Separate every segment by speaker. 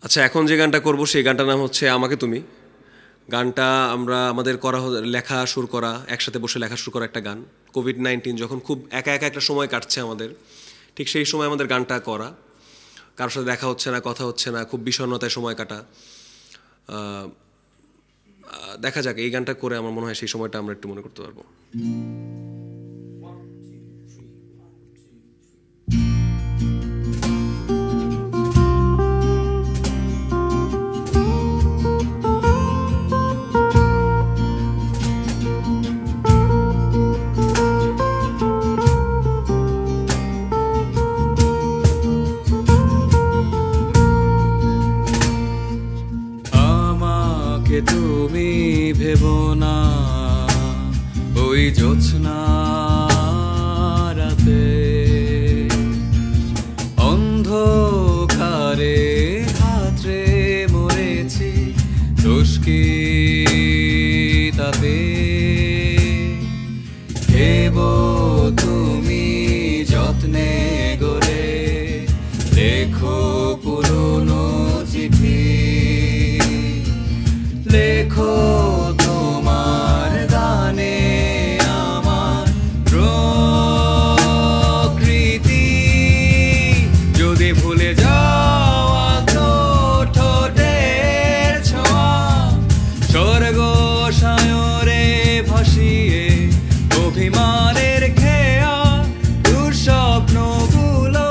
Speaker 1: আচ্ছা, এখন যে গানটা করব সেই গানটার নাম হচ্ছে আমাকে তুমি। গানটা আমরা আমাদের লেখা সুর করা, একসাথে বসে লেখা শুরু করা একটা গান। কোভিড-19 যখন খুব একা একা একটা সময় কাটছে আমাদের, ঠিক সেই সময় আমাদের গানটা করা। কারোর সাথে দেখা হচ্ছে না, কথা হচ্ছে না, খুব বিষণ্ণতায় সময় কাটা। আহ, দেখা যাক, এই গানটা করে আমার মনে হয় সেই সময়টা আমরা একটু মনে করতে পারবো।
Speaker 2: আমাকে তুমি ভেবো না ওই জ্যোৎস্না রাতে, অন্ধকারে হাতরে মরেছি খুশকি তাতে। ভেবো তুমি যত্নে গড়ে লেখো পুরনো চিঠি, লেখো তোমার গানে আমার প্রকৃতি। যদি ভুলে যাওয়া তো ঠোঁটের ছোঁয়া, স্বর্গ সায়রে ভাসিয়ে অভিমানের খেয়া, দুঃস্বপ্নগুলো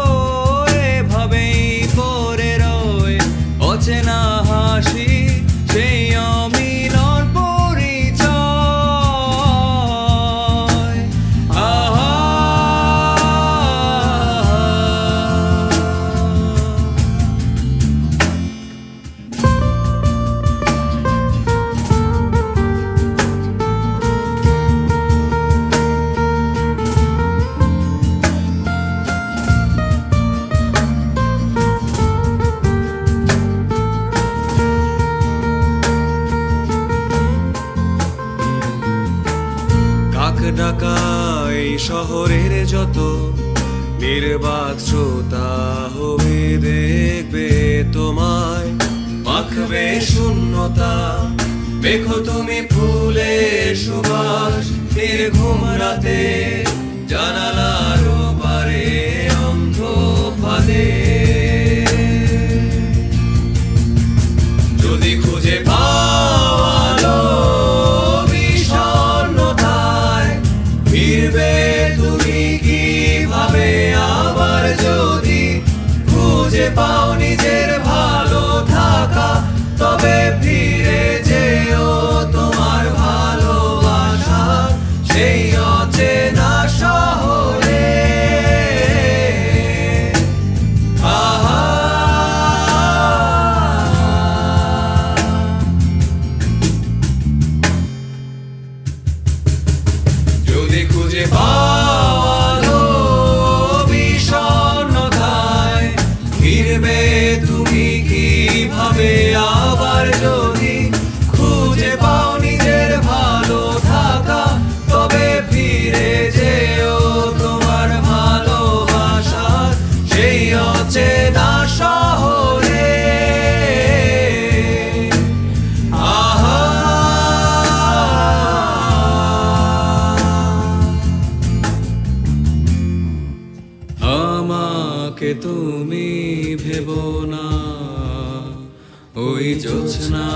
Speaker 2: এভাবেই পড়ে রয় অচেনা হাসি, সেই অমিলন পরিচয়। আহা
Speaker 1: ডাকা এই শহরের যত নির্বাক শ্রোতা হবে দেখবে তোমায়, মাখবে শূন্যতা। দেখো তুমি ফুলের সুবাস নির্ঘুম রাতে, জানালার পারে অন্ধ ফাঁদে। যদি খুঁজে পাওয়ালো ফিরবে তুমি কিভাবে আবার, যদি খুঁজে পাও নিজের ভালো থাকা, তবে ফিরে যেও তোমার ভালোবাসা সেই অচেনা শহরে। আহা যদি খুঁজে পাওয়ালো বিষণ্ণতায়, ফিরবে তুমি কিভাবে আবার, যদি খুঁজে পাও নিজের ভালো থাকা, তবে ফিরে যেও তোমার ভালোবাসার সেই অচেনা শহরে।
Speaker 2: আমাকে তুমি ভেবো না ওই জ্যোৎস্না